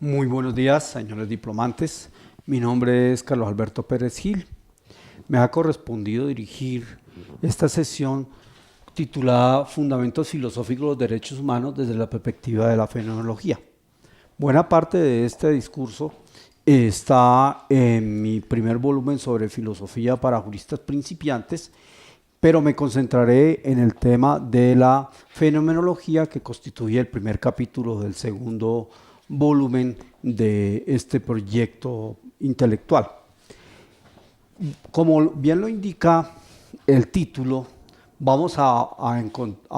Muy buenos días, señores diplomantes. Mi nombre es Carlos Alberto Pérez Gil. Me ha correspondido dirigir esta sesión titulada Fundamentos filosóficos de los derechos humanos desde la perspectiva de la fenomenología. Buena parte de este discurso está en mi primer volumen sobre filosofía para juristas principiantes, pero me concentraré en el tema de la fenomenología, que constituye el primer capítulo del segundo volumen de este proyecto intelectual. Como bien lo indica el título, vamos a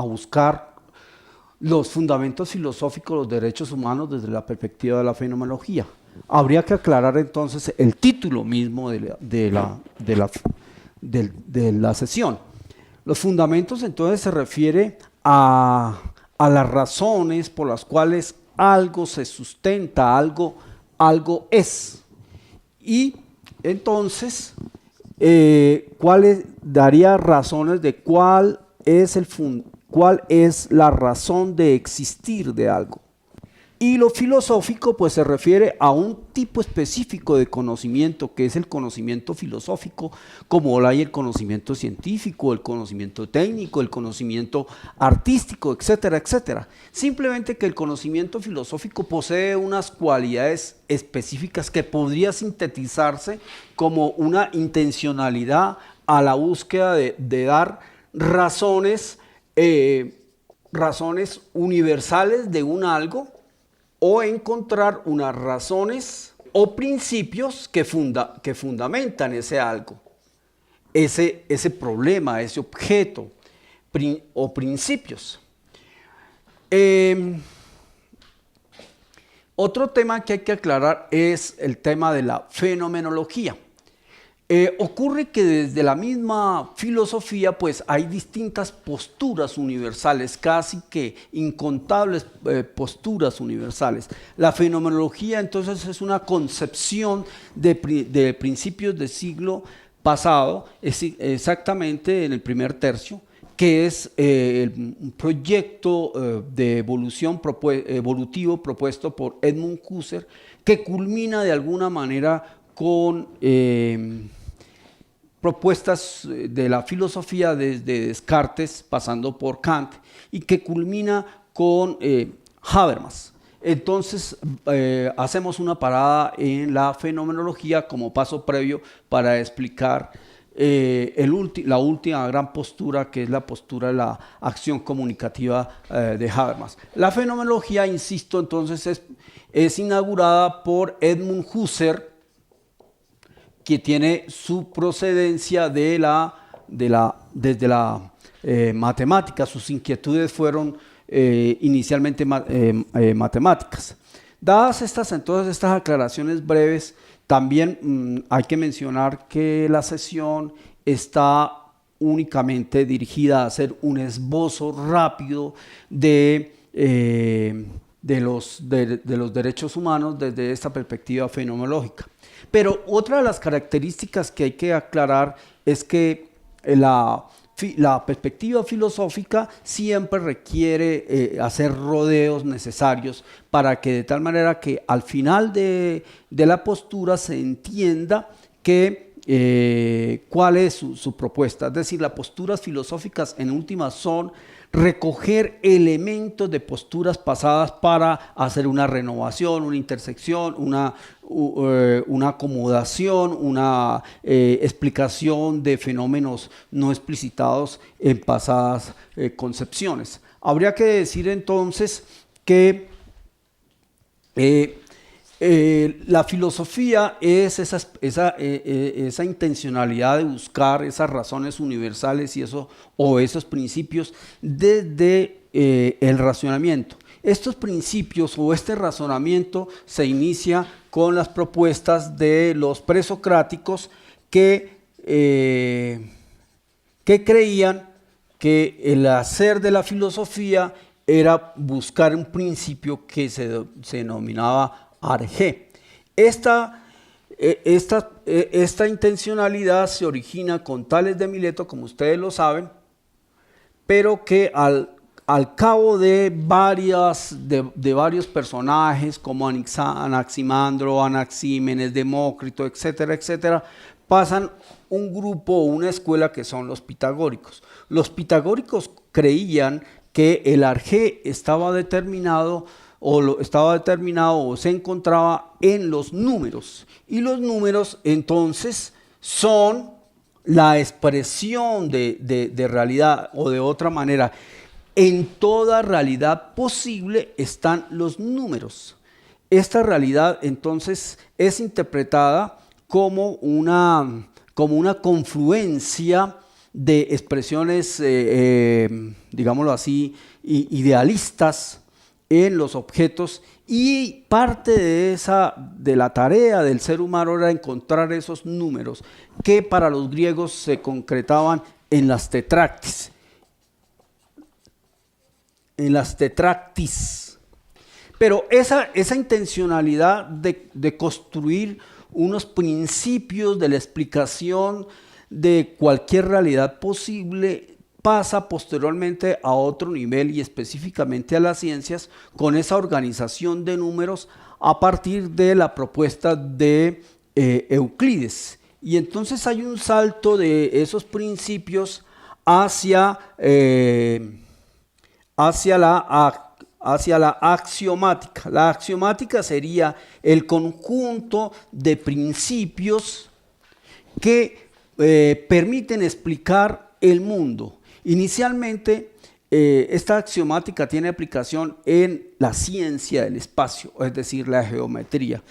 buscar los fundamentos filosóficos de los derechos humanos desde la perspectiva de la fenomenología. Habría que aclarar entonces el título mismo de la sesión. Los fundamentos entonces se refiere a las razones por las cuales algo se sustenta, algo es. Y entonces, daría razones de cuál es la razón de existir de algo. Y lo filosófico pues se refiere a un tipo específico de conocimiento, que es el conocimiento filosófico, como lo hay el conocimiento científico, el conocimiento técnico, el conocimiento artístico, etcétera, etcétera. Simplemente que el conocimiento filosófico posee unas cualidades específicas que podría sintetizarse como una intencionalidad a la búsqueda de dar razones universales de un algo, o encontrar unas razones o principios que fundamentan ese algo, ese problema, ese objeto o principios. Otro tema que hay que aclarar es el tema de la fenomenología. Ocurre que desde la misma filosofía pues hay distintas posturas universales, casi que incontables posturas universales. La fenomenología entonces es una concepción de principios del siglo pasado, exactamente en el primer tercio, que es un proyecto de evolutivo propuesto por Edmund Husserl, que culmina de alguna manera con propuestas de la filosofía desde Descartes, pasando por Kant, y que culmina con Habermas. Entonces, hacemos una parada en la fenomenología como paso previo para explicar la última gran postura, que es la postura de la acción comunicativa de Habermas. La fenomenología, insisto, entonces es inaugurada por Edmund Husserl, que tiene su procedencia desde la matemática. Sus inquietudes fueron inicialmente matemáticas. Dadas estas aclaraciones breves, también hay que mencionar que la sesión está únicamente dirigida a hacer un esbozo rápido de los derechos humanos desde esta perspectiva fenomenológica. Pero otra de las características que hay que aclarar es que la perspectiva filosófica siempre requiere hacer rodeos necesarios para que de tal manera que al final de la postura se entienda cuál es su propuesta. Es decir, las posturas filosóficas en últimas son recoger elementos de posturas pasadas para hacer una renovación, una intersección, una acomodación, una explicación de fenómenos no explicitados en pasadas concepciones. Habría que decir entonces que la filosofía es esa intencionalidad de buscar esas razones universales o esos principios desde el razonamiento. Estos principios o este razonamiento se inicia con las propuestas de los presocráticos que creían que el hacer de la filosofía era buscar un principio que se denominaba arjé. Esta intencionalidad se origina con Tales de Mileto, como ustedes lo saben, pero que al al cabo de varios personajes como Anaximandro, Anaxímenes, Demócrito, etcétera, etcétera, pasan un grupo o una escuela que son los pitagóricos. Los pitagóricos creían que el arjé estaba determinado o se encontraba en los números, y los números entonces son la expresión de realidad, o de otra manera, en toda realidad posible están los números. Esta realidad entonces es interpretada como una confluencia de expresiones, digámoslo así, idealistas en los objetos, y parte de la tarea del ser humano era encontrar esos números que para los griegos se concretaban en las tetractis. Pero esa intencionalidad de construir unos principios de la explicación de cualquier realidad posible pasa posteriormente a otro nivel, y específicamente a las ciencias, con esa organización de números a partir de la propuesta de Euclides. Y entonces hay un salto de esos principios hacia la axiomática. La axiomática sería el conjunto de principios que permiten explicar el mundo. Inicialmente, esta axiomática tiene aplicación en la ciencia del espacio, es decir, la geometría.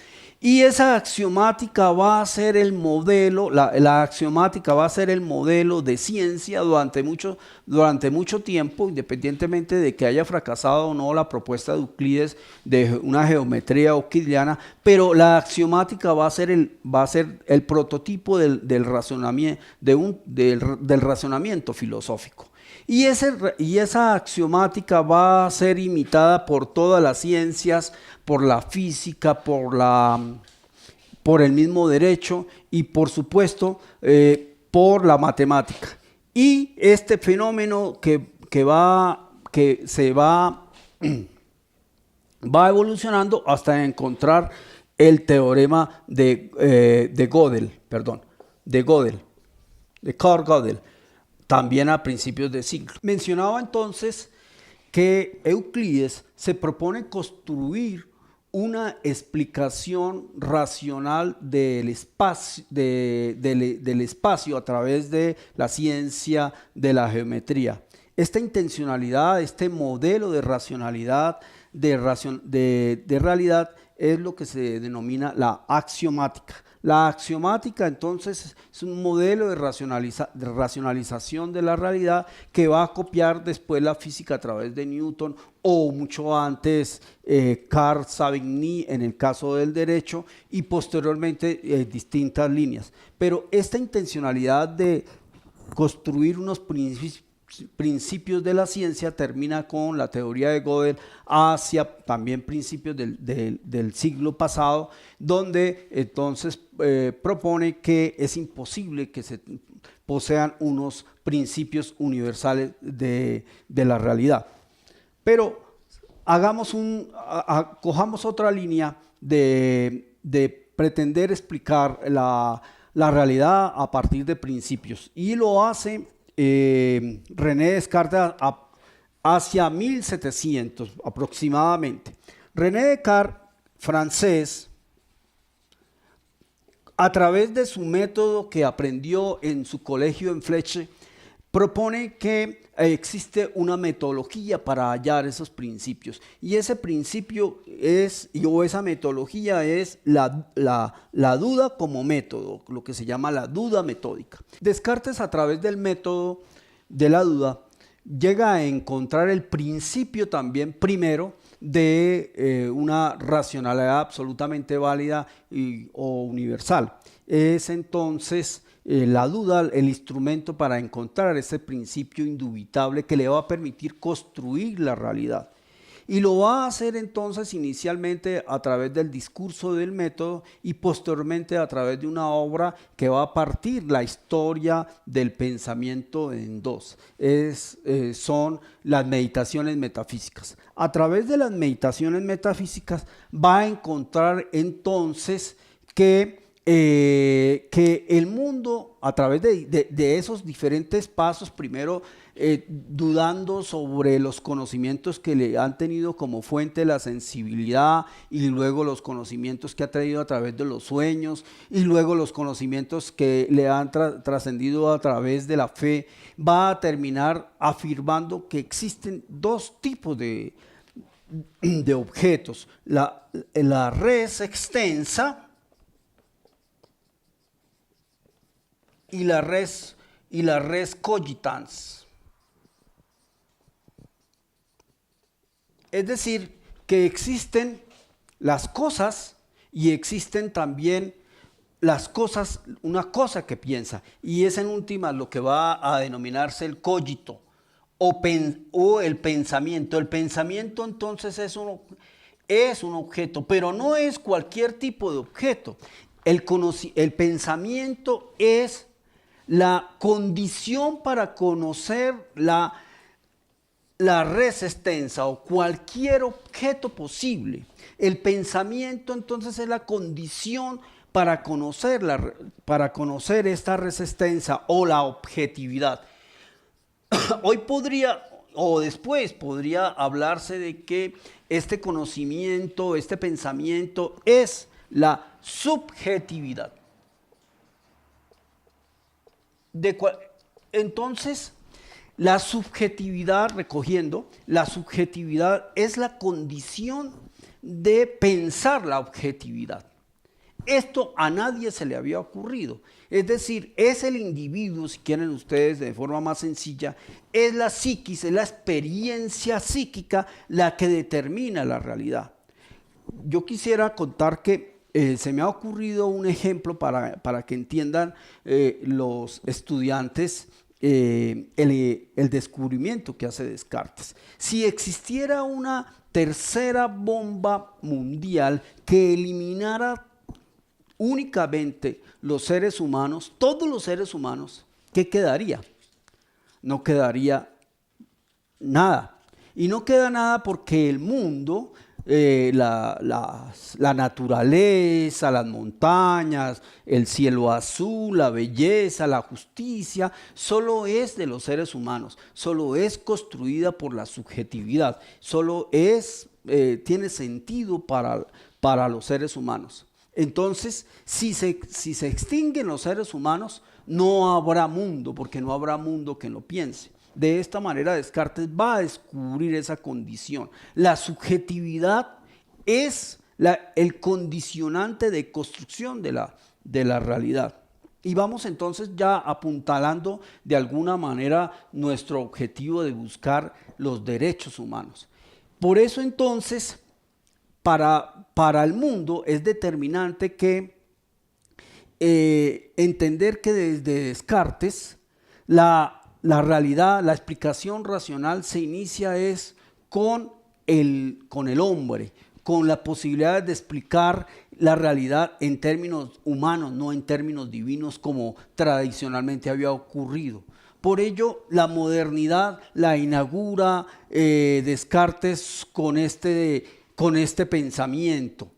Y esa axiomática va a ser el modelo, la axiomática va a ser el modelo de ciencia durante mucho tiempo, independientemente de que haya fracasado o no la propuesta de Euclides de una geometría euclidiana, pero la axiomática va a ser el prototipo del razonamiento filosófico. Y esa axiomática va a ser imitada por todas las ciencias, por la física, por el mismo derecho y, por supuesto, por la matemática. Y este fenómeno que va evolucionando hasta encontrar el teorema de Carl Gödel, también a principios de siglo. Mencionaba entonces que Euclides se propone construir una explicación racional del espacio a través de la ciencia de la geometría. Esta intencionalidad, este modelo de racionalidad, de realidad, es lo que se denomina la axiomática. La axiomática entonces es un modelo de racionalización de la realidad que va a copiar después la física a través de Newton, o mucho antes Carl Savigny en el caso del derecho, y posteriormente distintas líneas. Pero esta intencionalidad de construir unos principios de la ciencia termina con la teoría de Gödel hacia también principios del siglo pasado, donde entonces propone que es imposible que se posean unos principios universales de la realidad. Pero cojamos otra línea de pretender explicar la realidad a partir de principios, y lo hace René Descartes hacia 1700 aproximadamente. René Descartes, francés, a través de su método que aprendió en su colegio en Fletcher, propone que existe una metodología para hallar esos principios, y ese principio o esa metodología es la duda como método, lo que se llama la duda metódica. Descartes, a través del método de la duda, llega a encontrar el principio también primero de una racionalidad absolutamente válida o universal. Es entonces la duda el instrumento para encontrar ese principio indubitable que le va a permitir construir la realidad. Y lo va a hacer entonces inicialmente a través del discurso del método y posteriormente a través de una obra que va a partir la historia del pensamiento en dos. Son las meditaciones metafísicas. A través de las meditaciones metafísicas va a encontrar entonces que el mundo, a través de esos diferentes pasos, primero dudando sobre los conocimientos que le han tenido como fuente la sensibilidad, y luego los conocimientos que ha traído a través de los sueños, y luego los conocimientos que le han trascendido a través de la fe, va a terminar afirmando que existen dos tipos de objetos: la res extensa y la res cogitans. Es decir, que existen las cosas y existen también las cosas, una cosa que piensa, y es en última lo que va a denominarse el cogito o el pensamiento. El pensamiento entonces es un objeto, pero no es cualquier tipo de objeto. El pensamiento es la condición para conocer la res extensa o cualquier objeto posible. El pensamiento entonces es la condición para conocer esta res extensa o la objetividad. Hoy podría, o después podría hablarse de que este conocimiento, este pensamiento es la subjetividad. Entonces, la subjetividad es la condición de pensar la objetividad. Esto a nadie se le había ocurrido. Es decir, es el individuo, si quieren ustedes de forma más sencilla, es la psiquis, es la experiencia psíquica la que determina la realidad. Yo quisiera contar que se me ha ocurrido un ejemplo para que entiendan los estudiantes el descubrimiento que hace Descartes. Si existiera una tercera bomba mundial que eliminara únicamente los seres humanos, todos los seres humanos, ¿qué quedaría? No quedaría nada. Y no queda nada porque el mundo, la naturaleza, las montañas, el cielo azul, la belleza, la justicia, solo es de los seres humanos, solo es construida por la subjetividad, solo tiene sentido para los seres humanos. Entonces, si se extinguen los seres humanos, no habrá mundo, porque no habrá mundo que lo piense. De esta manera Descartes va a descubrir esa condición. La subjetividad es el condicionante de construcción de la realidad. Y vamos entonces ya apuntalando de alguna manera nuestro objetivo de buscar los derechos humanos. Por eso entonces, para el mundo es determinante que entender que desde Descartes la realidad, la explicación racional se inicia con el hombre, con la posibilidad de explicar la realidad en términos humanos, no en términos divinos como tradicionalmente había ocurrido. Por ello, la modernidad la inaugura Descartes con este pensamiento.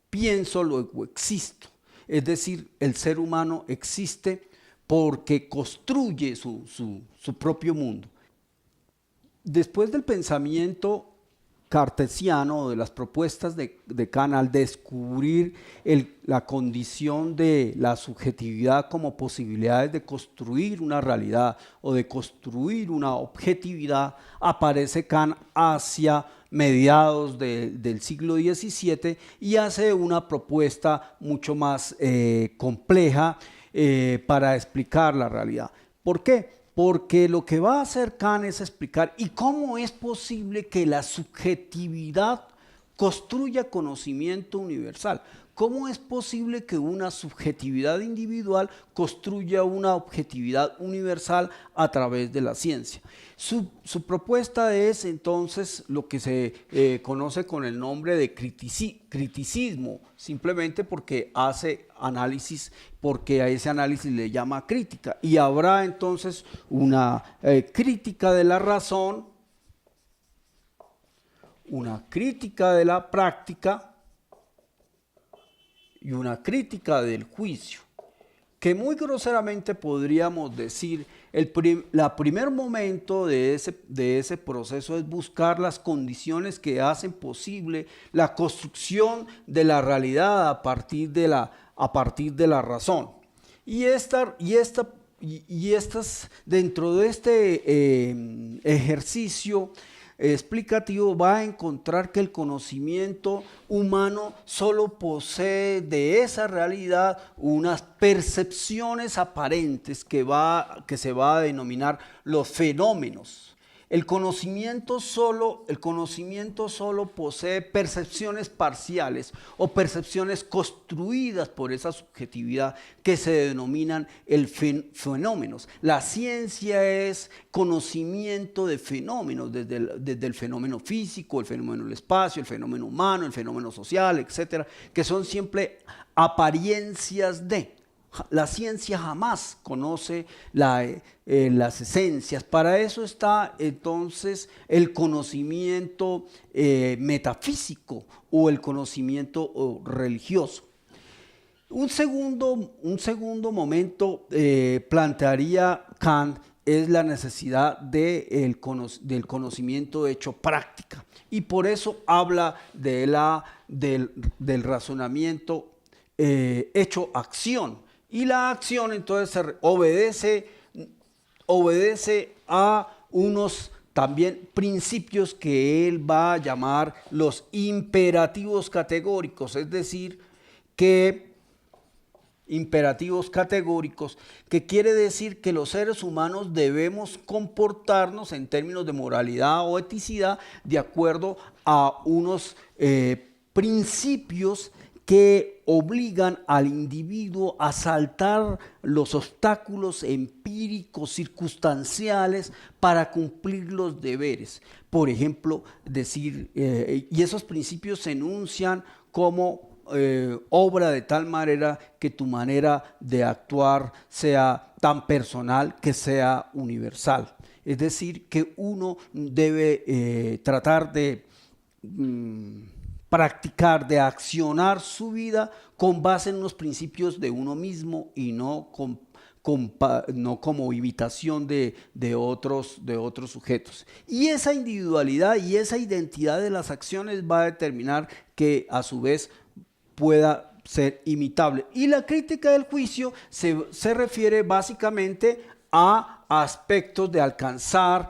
Pienso, luego existo. Es decir, el ser humano existe porque construye su propio mundo. Después del pensamiento cartesiano, de las propuestas de Kant, al descubrir la condición de la subjetividad como posibilidades de construir una realidad o de construir una objetividad, aparece Kant hacia mediados del siglo XVII y hace una propuesta mucho más compleja para explicar la realidad. ¿Por qué? Porque lo que va a hacer Kant es explicar y cómo es posible que la subjetividad construya conocimiento universal. ¿cómo es posible que una subjetividad individual construya una objetividad universal a través de la ciencia? Su propuesta es entonces lo que se conoce con el nombre de criticismo, simplemente porque hace análisis, porque a ese análisis le llama crítica. Y habrá entonces una crítica de la razón, una crítica de la práctica y una crítica del juicio, que muy groseramente podríamos decir, la primer momento de ese proceso es buscar las condiciones que hacen posible la construcción de la realidad a partir de la razón. Y estas, dentro de este ejercicio explicativo, va a encontrar que el conocimiento humano solo posee de esa realidad unas percepciones aparentes que se va a denominar los fenómenos. El conocimiento solo posee percepciones parciales o percepciones construidas por esa subjetividad que se denominan fenómenos. La ciencia es conocimiento de fenómenos, desde el fenómeno físico, el fenómeno del espacio, el fenómeno humano, el fenómeno social, etcétera, que son siempre apariencias de. La ciencia jamás conoce las esencias. Para eso está entonces el conocimiento metafísico o el conocimiento religioso. Un segundo momento plantearía Kant es la necesidad del conocimiento hecho práctica. Y por eso habla del razonamiento hecho acción. Y la acción entonces obedece a unos también principios que él va a llamar los imperativos categóricos, es decir, imperativos categóricos, que quiere decir que los seres humanos debemos comportarnos en términos de moralidad o eticidad de acuerdo a unos principios que obligan al individuo a saltar los obstáculos empíricos, circunstanciales, para cumplir los deberes. Por ejemplo, y esos principios se enuncian como obra de tal manera que tu manera de actuar sea tan personal que sea universal. Es decir, que uno debe tratar de practicar, de accionar su vida con base en unos principios de uno mismo y no como imitación de otros sujetos. Y esa individualidad y esa identidad de las acciones va a determinar que a su vez pueda ser imitable. Y la crítica del juicio se refiere básicamente a aspectos de alcanzar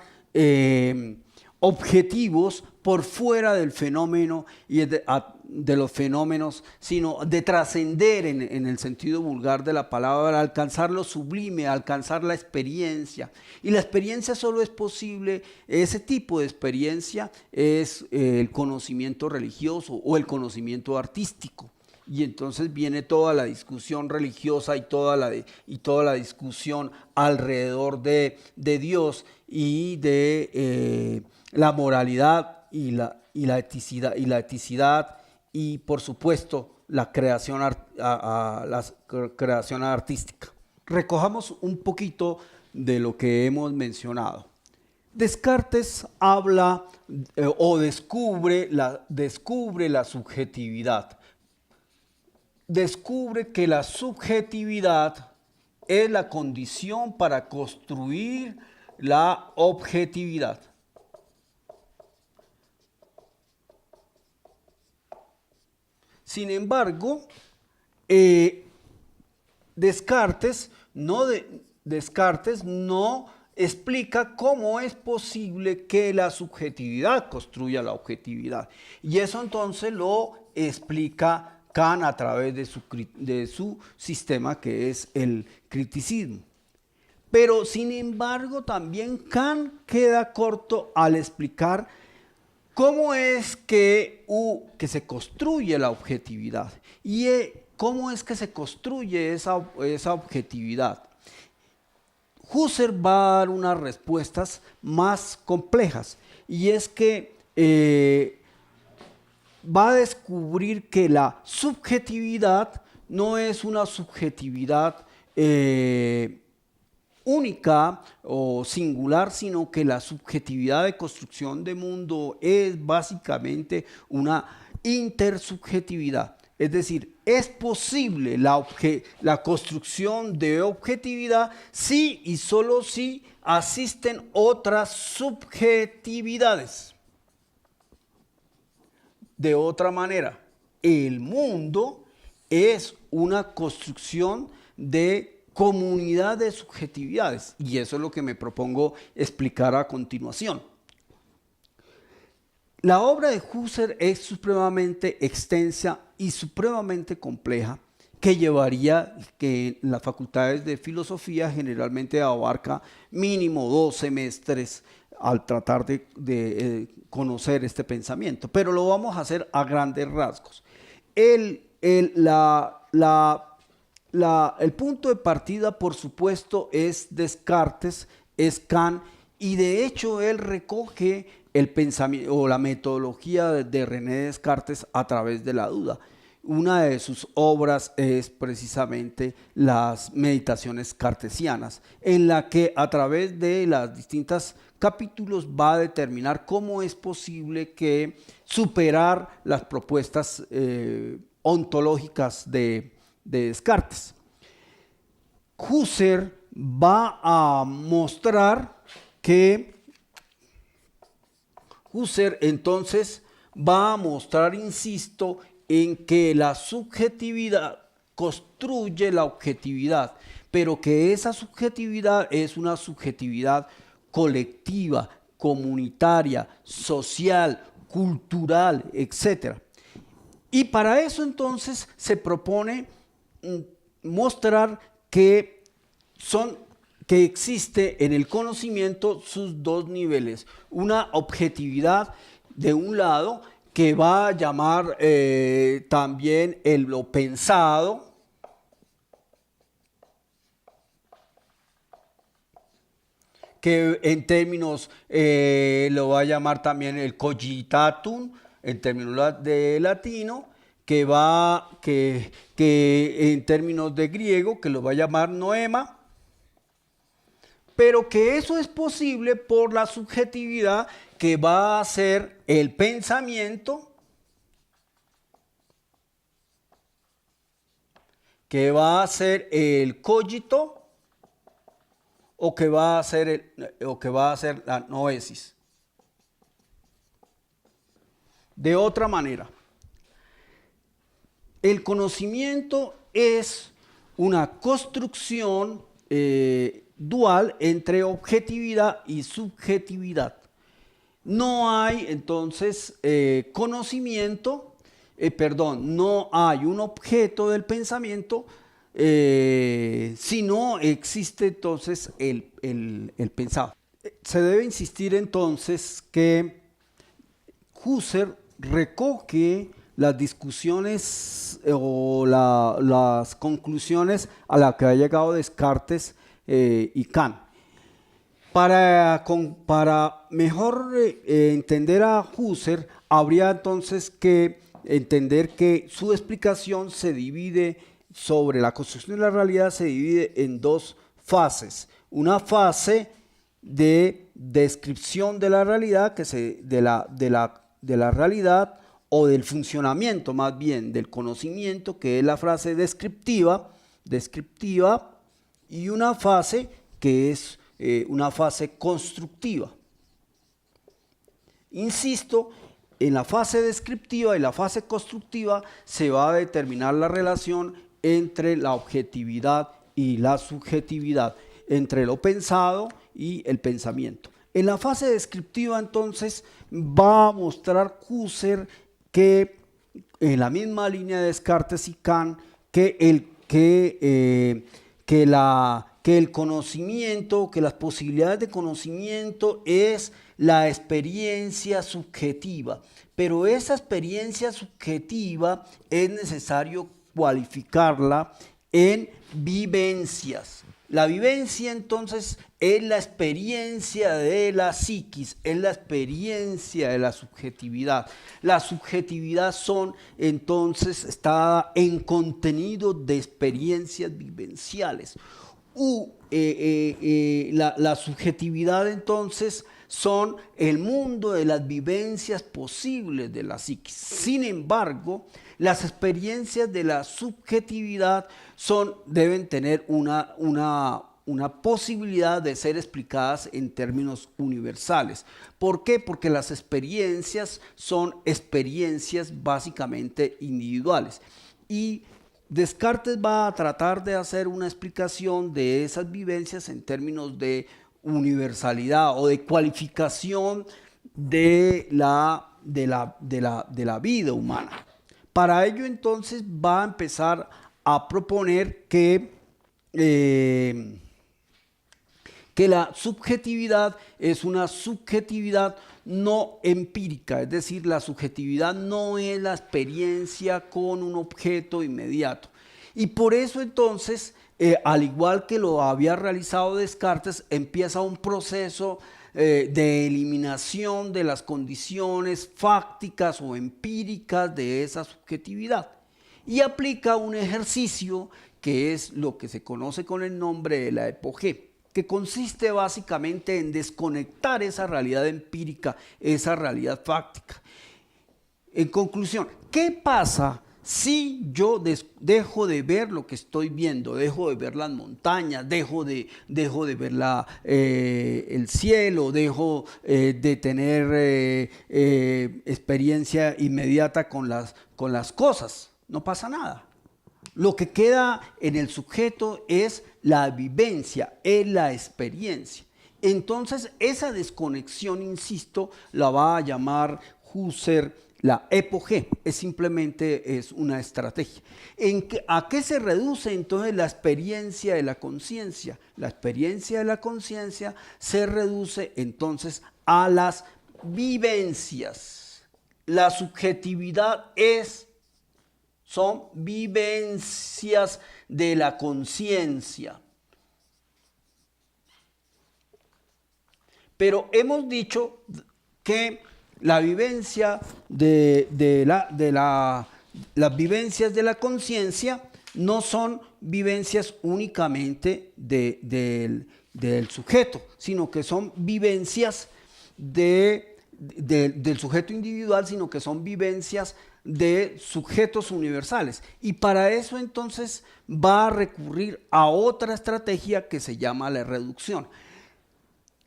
objetivos por fuera del fenómeno y de los fenómenos, sino de trascender en el sentido vulgar de la palabra, alcanzar lo sublime, alcanzar la experiencia. Y la experiencia solo es posible, ese tipo de experiencia es el conocimiento religioso o el conocimiento artístico. Y entonces viene toda la discusión religiosa y toda la discusión alrededor de Dios y de la moralidad y la eticidad y por supuesto la creación artística. Recojamos un poquito de lo que hemos mencionado. Descartes habla o descubre la subjetividad. Descubre que la subjetividad es la condición para construir la objetividad. Sin embargo, Descartes no explica cómo es posible que la subjetividad construya la objetividad. Y eso entonces lo explica Kant a través de su sistema, que es el criticismo. Pero sin embargo también Kant queda corto al explicar ¿Cómo es que se construye la objetividad? ¿Y cómo es que se construye esa objetividad? Husserl va a dar unas respuestas más complejas, y es que va a descubrir que la subjetividad no es una subjetividad única o singular, sino que la subjetividad de construcción de mundo es básicamente una intersubjetividad. Es decir, es posible la construcción de objetividad si y solo si asisten otras subjetividades. De otra manera, el mundo es una construcción de comunidad de subjetividades, y eso es lo que me propongo explicar a continuación. La obra de Husserl es supremamente extensa y supremamente compleja, que llevaría que en las facultades de filosofía generalmente abarca mínimo 2 semestres al tratar de conocer este pensamiento, pero lo vamos a hacer a grandes rasgos. El punto de partida, por supuesto, es Descartes, es Kant, y de hecho él recoge el pensamiento o la metodología de René Descartes a través de la duda. Una de sus obras es precisamente las meditaciones cartesianas, en la que a través de los distintos capítulos va a determinar cómo es posible que superar las propuestas ontológicas de Descartes. Husserl va a mostrar que entonces va a mostrar, insisto, en que la subjetividad construye la objetividad, pero que esa subjetividad es una subjetividad colectiva, comunitaria, social, cultural, etc. Y para eso entonces se propone mostrar que existe en el conocimiento sus dos niveles, una objetividad de un lado que va a llamar también lo pensado, que en términos lo va a llamar también el cogitatum, en términos de latino, que en términos de griego, que lo va a llamar noema, pero que eso es posible por la subjetividad que va a ser el pensamiento, que va a ser el cogito, o que va a ser la noesis. De otra manera, el conocimiento es una construcción dual entre objetividad y subjetividad. No hay entonces no hay un objeto del pensamiento, si no existe entonces el pensado. Se debe insistir entonces que Husserl recoge las discusiones o las conclusiones a las que ha llegado Descartes y Kant. Para mejor entender a Husserl, habría entonces que entender que su explicación se divide sobre la construcción de la realidad, se divide en dos fases. Una fase de descripción de la realidad, de la realidad o del funcionamiento más bien del conocimiento, que es la frase descriptiva, y una fase que es una fase constructiva. Insisto, en la fase descriptiva y la fase constructiva se va a determinar la relación entre la objetividad y la subjetividad, entre lo pensado y el pensamiento. En la fase descriptiva, entonces, va a mostrar Husserl que, en la misma línea de Descartes y Kant, que que el conocimiento, que las posibilidades de conocimiento es la experiencia subjetiva, pero esa experiencia subjetiva es necesario cualificarla en vivencias. La vivencia entonces es la experiencia de la psiquis, es la experiencia de la subjetividad. La subjetividad está en contenido de experiencias vivenciales. La subjetividad entonces son el mundo de las vivencias posibles de la psiquis. Sin embargo, las experiencias de la subjetividad deben tener una posibilidad de ser explicadas en términos universales. ¿Por qué? Porque las experiencias son experiencias básicamente individuales. Y Descartes va a tratar de hacer una explicación de esas vivencias en términos de universalidad o de cualificación de la vida humana. Para ello entonces va a empezar a proponer que la subjetividad es una subjetividad no empírica, es decir, la subjetividad no es la experiencia con un objeto inmediato. Y por eso entonces, al igual que lo había realizado Descartes, empieza un proceso de eliminación de las condiciones fácticas o empíricas de esa subjetividad y aplica un ejercicio que es lo que se conoce con el nombre de la epogé, que consiste básicamente en desconectar esa realidad empírica, esa realidad fáctica. En conclusión, ¿qué pasa si yo dejo de ver lo que estoy viendo? Dejo de ver las montañas, dejo de ver el cielo, dejo de tener experiencia inmediata con las cosas. No pasa nada. Lo que queda en el sujeto es la vivencia, es la experiencia. Entonces, esa desconexión, insisto, la va a llamar Husserl la epogé. Simplemente es una estrategia. ¿A qué se reduce entonces la experiencia de la conciencia? La experiencia de la conciencia se reduce entonces a las vivencias. La subjetividad son vivencias de la conciencia. Pero hemos dicho que la vivencia las vivencias de la conciencia no son vivencias únicamente del sujeto, sino que son vivencias del sujeto individual, sino que son vivencias de sujetos universales. Y para eso entonces va a recurrir a otra estrategia que se llama la reducción.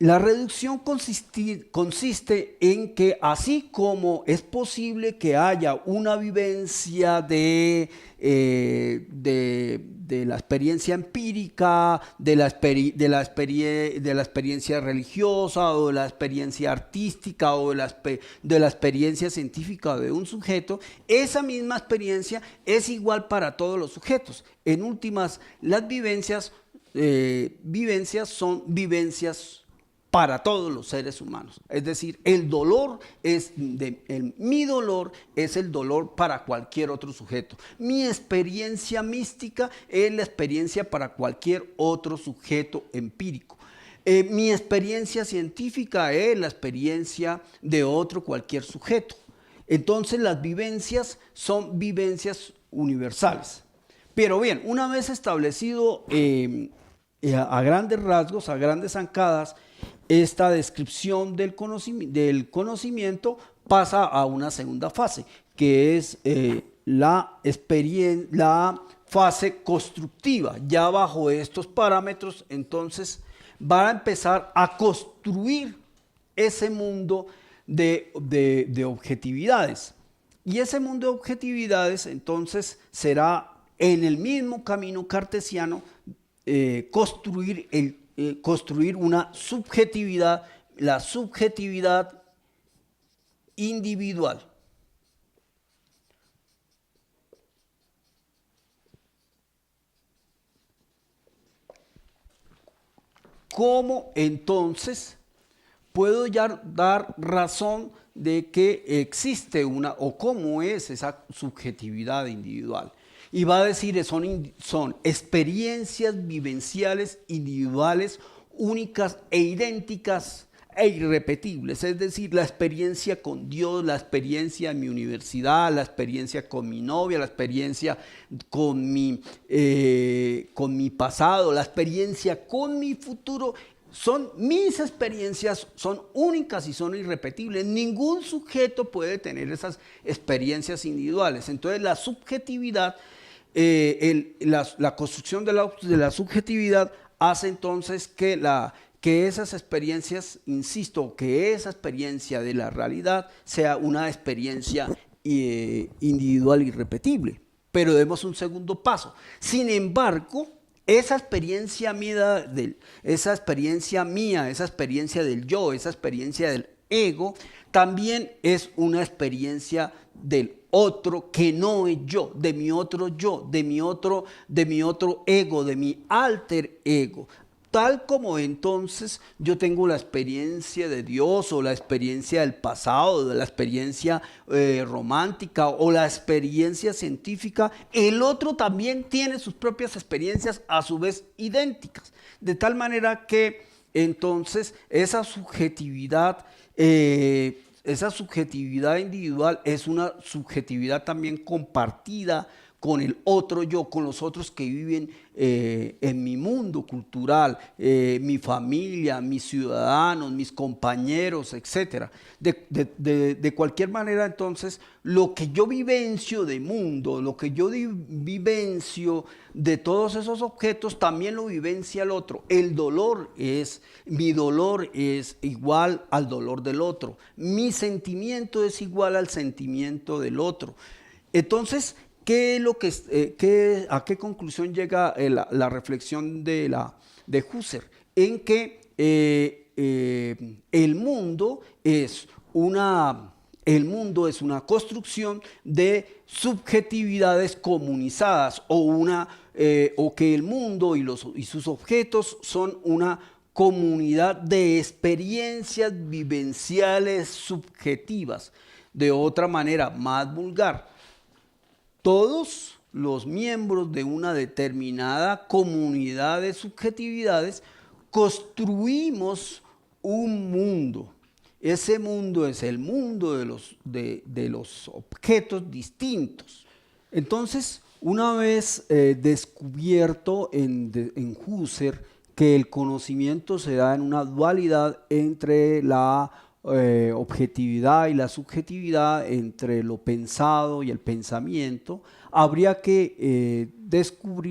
La reducción consiste en que así como es posible que haya una vivencia de la experiencia empírica, de la experiencia religiosa o de la experiencia artística o de la experiencia científica de un sujeto, esa misma experiencia es igual para todos los sujetos. En últimas, las vivencias son vivencias para todos los seres humanos. Es decir, mi dolor es el dolor para cualquier otro sujeto. Mi experiencia mística es la experiencia para cualquier otro sujeto empírico. Mi experiencia científica es la experiencia de cualquier sujeto. Entonces las vivencias son vivencias universales. Pero bien, una vez establecido a grandes rasgos, a grandes zancadas, esta descripción del conocimiento pasa a una segunda fase, que es la fase constructiva. Ya bajo estos parámetros, entonces, va a empezar a construir ese mundo de objetividades. Y ese mundo de objetividades, entonces, será en el mismo camino cartesiano construir una subjetividad, la subjetividad individual. ¿cómo entonces puedo ya dar razón de que existe una, o cómo es esa subjetividad individual? Y va a decir, son experiencias vivenciales individuales únicas e idénticas e irrepetibles, es decir, la experiencia con Dios, la experiencia en mi universidad, la experiencia con mi novia, la experiencia con mi pasado, la experiencia con mi futuro. Son mis experiencias, son únicas y son irrepetibles. Ningún sujeto puede tener esas experiencias individuales. Entonces la subjetividad, la construcción de la subjetividad hace entonces que esas experiencias, insisto, que esa experiencia de la realidad sea una experiencia individual irrepetible. Pero demos un segundo paso. Sin embargo, esa experiencia mía, esa experiencia del yo, esa experiencia del ego, también es una experiencia del otro que no es yo, de mi otro yo, de mi otro ego, de mi alter ego. Tal como entonces yo tengo la experiencia de Dios o la experiencia del pasado, de la experiencia romántica o la experiencia científica, el otro también tiene sus propias experiencias a su vez idénticas. De tal manera que entonces esa subjetividad individual es una subjetividad también compartida con el otro yo, con los otros que viven en mi mundo cultural, mi familia, mis ciudadanos, mis compañeros, etc. De cualquier manera, entonces, lo que yo vivencio de mundo, lo que yo vivencio de todos esos objetos, también lo vivencia el otro. Mi dolor es igual al dolor del otro. Mi sentimiento es igual al sentimiento del otro. Entonces, ¿a qué conclusión llega la reflexión de Husserl? En que el mundo es una construcción de subjetividades comunizadas o que el mundo y sus objetos son una comunidad de experiencias vivenciales subjetivas. De otra manera, más vulgar, todos los miembros de una determinada comunidad de subjetividades construimos un mundo. Ese mundo es el mundo de los objetos distintos. Entonces, una vez descubierto en Husserl que el conocimiento se da en una dualidad entre la objetividad y la subjetividad, entre lo pensado y el pensamiento, habría que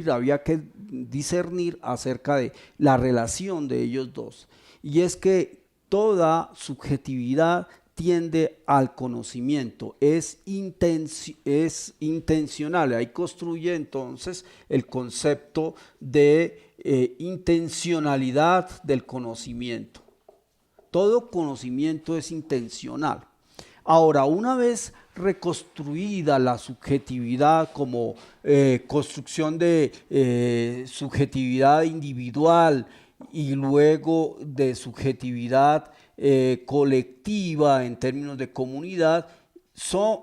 habría que discernir acerca de la relación de ellos dos. Y es que toda subjetividad tiende al conocimiento, es intencional. Ahí construye entonces el concepto de intencionalidad del conocimiento. Todo conocimiento es intencional. Ahora, una vez reconstruida la subjetividad como construcción de subjetividad individual y luego de subjetividad colectiva en términos de comunidad, son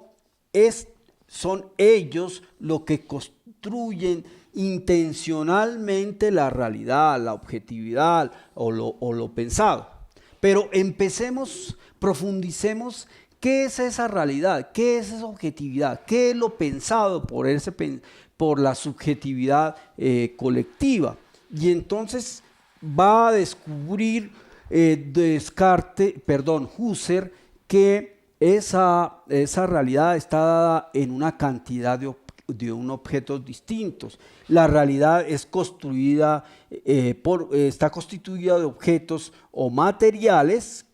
ellos los que construyen intencionalmente la realidad, la objetividad o lo pensado. Pero profundicemos, ¿qué es esa realidad? ¿Qué es esa objetividad? ¿Qué es lo pensado por la subjetividad colectiva? Y entonces va a descubrir Husserl, que esa realidad está dada en una cantidad de objetos distintos. La realidad es está constituida de objetos o materiales,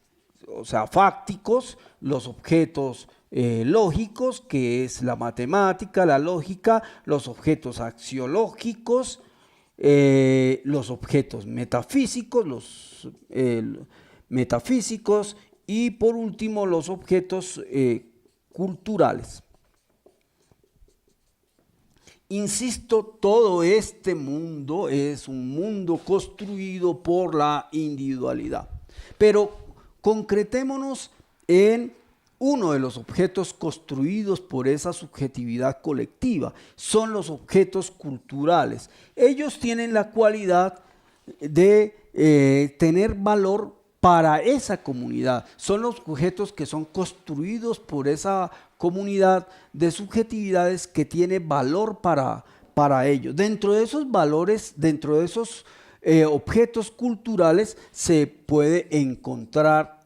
o sea, fácticos, los objetos lógicos, que es la matemática, la lógica, los objetos axiológicos, los objetos metafísicos, y por último los objetos culturales. Insisto, todo este mundo es un mundo construido por la individualidad. Pero concretémonos en uno de los objetos construidos por esa subjetividad colectiva. Son los objetos culturales. Ellos tienen la cualidad de tener valor para esa comunidad. Son los objetos que son construidos por esa comunidad de subjetividades que tiene valor para ellos. Dentro de esos valores, dentro de esos objetos culturales se puede encontrar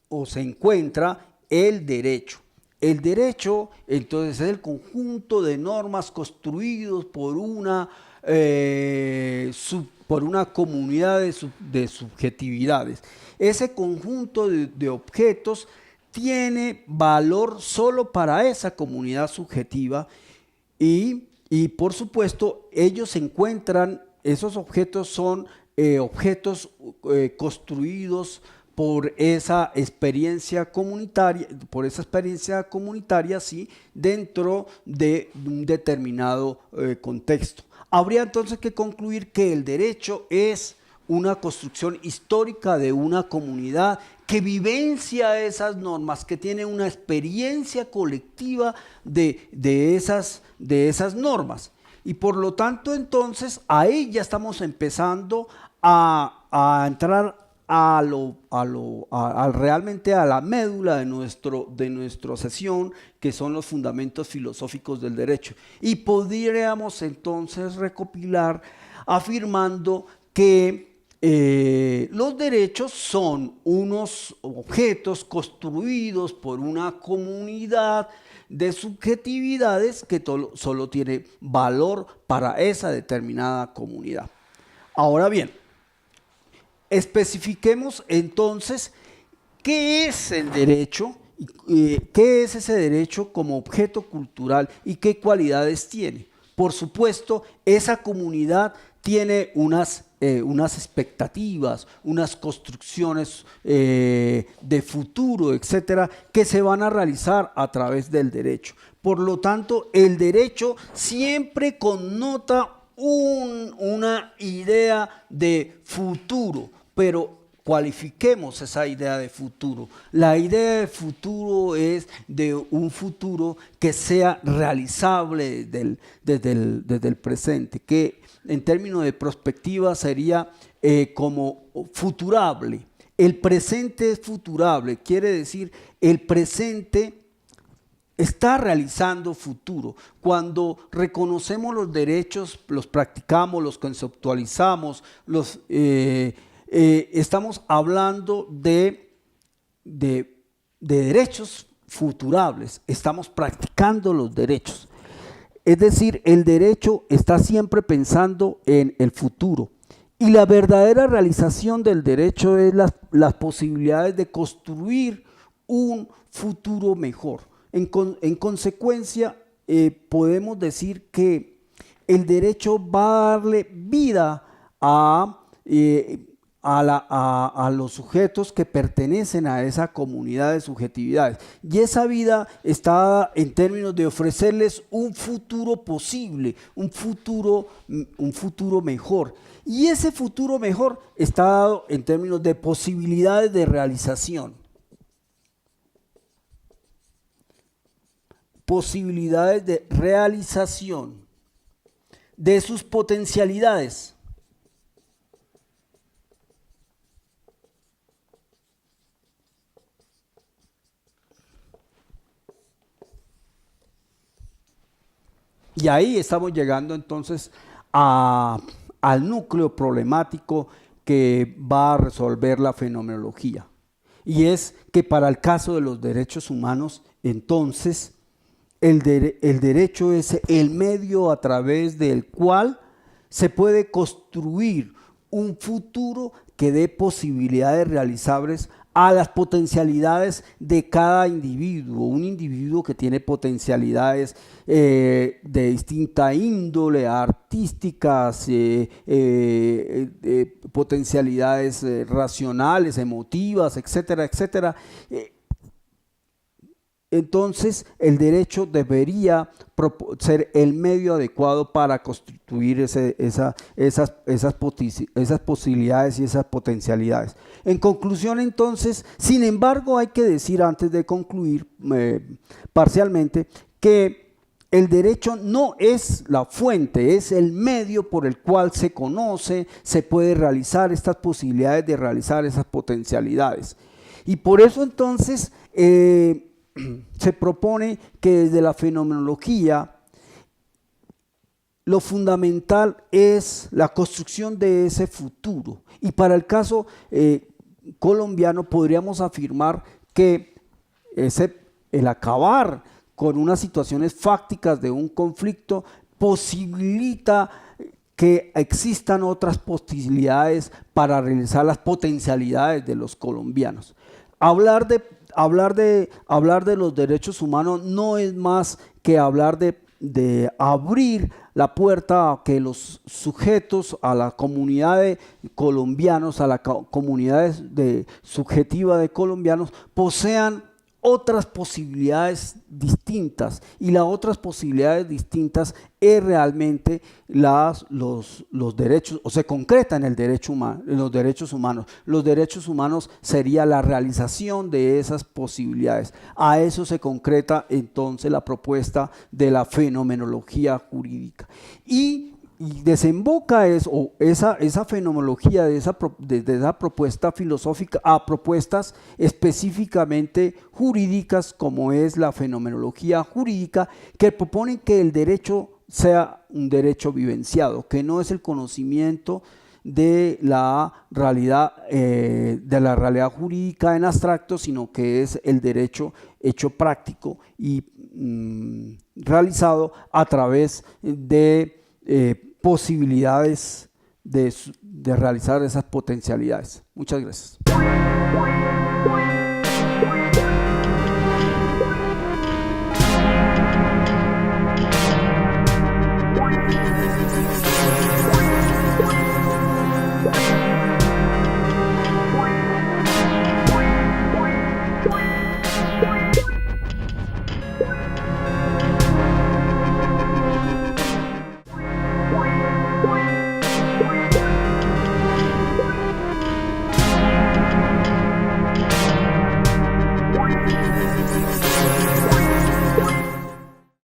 o se encuentra el derecho. El derecho, entonces, es el conjunto de normas construidos por una comunidad de subjetividades. Ese conjunto de objetos tiene valor solo para esa comunidad subjetiva y por supuesto ellos se encuentran, esos objetos son objetos construidos por esa experiencia comunitaria, sí, dentro de un determinado contexto. Habría entonces que concluir que el derecho es una construcción histórica de una comunidad que vivencia esas normas, que tiene una experiencia colectiva de esas normas. Y por lo tanto, entonces, ahí ya estamos empezando a entrar realmente a la médula de nuestra sesión, que son los fundamentos filosóficos del derecho. Y podríamos entonces recopilar afirmando que los derechos son unos objetos construidos por una comunidad de subjetividades que solo tiene valor para esa determinada comunidad. Ahora bien, especifiquemos entonces qué es el derecho, qué es ese derecho como objeto cultural y qué cualidades tiene. Por supuesto, esa comunidad tiene unas expectativas, unas construcciones de futuro, etcétera, que se van a realizar a través del derecho. Por lo tanto, el derecho siempre connota una idea de futuro, pero cualifiquemos esa idea de futuro. La idea de futuro es de un futuro que sea realizable desde el presente, que en términos de perspectiva sería como futurable. El presente es futurable, quiere decir el presente está realizando futuro. Cuando reconocemos los derechos, los practicamos, los conceptualizamos, estamos hablando de derechos futurables, estamos practicando los derechos. Es decir, el derecho está siempre pensando en el futuro. Y la verdadera realización del derecho es las posibilidades de construir un futuro mejor. En consecuencia, podemos decir que el derecho va a darle vida a los sujetos que pertenecen a esa comunidad de subjetividades. Y esa vida está en términos de ofrecerles un futuro posible, un futuro mejor. Y ese futuro mejor está dado en términos de posibilidades de realización. Posibilidades de realización de sus potencialidades. Y ahí estamos llegando entonces al núcleo problemático que va a resolver la fenomenología. Y es que para el caso de los derechos humanos, entonces, el derecho es el medio a través del cual se puede construir un futuro que dé posibilidades realizables a las potencialidades de cada individuo. Un individuo que tiene potencialidades de distinta índole, artísticas, potencialidades racionales, emotivas, etcétera, etcétera. entonces el derecho debería ser el medio adecuado para constituir esas posibilidades y esas potencialidades. En conclusión, entonces, sin embargo, hay que decir antes de concluir parcialmente que el derecho no es la fuente, es el medio por el cual se conoce, se puede realizar estas posibilidades de realizar esas potencialidades. Y por eso entonces se propone que desde la fenomenología lo fundamental es la construcción de ese futuro. Y para el caso colombiano podríamos afirmar que el acabar con unas situaciones fácticas de un conflicto posibilita que existan otras posibilidades para realizar las potencialidades de los colombianos. Hablar de los derechos humanos no es más que hablar de abrir la puerta a que los sujetos, a la comunidad de colombianos, a la comunidad subjetiva de colombianos, posean otras posibilidades distintas, y las otras posibilidades distintas es realmente los derechos, o se concreta en el derecho humano, en los derechos humanos. Los derechos humanos sería la realización de esas posibilidades. A eso se concreta entonces la propuesta de la fenomenología jurídica. Y desemboca esa fenomenología de esa propuesta filosófica a propuestas específicamente jurídicas, como es la fenomenología jurídica, que proponen que el derecho sea un derecho vivenciado, que no es el conocimiento de la realidad jurídica en abstracto, sino que es el derecho hecho práctico y realizado a través de posibilidades de realizar esas potencialidades. Muchas gracias.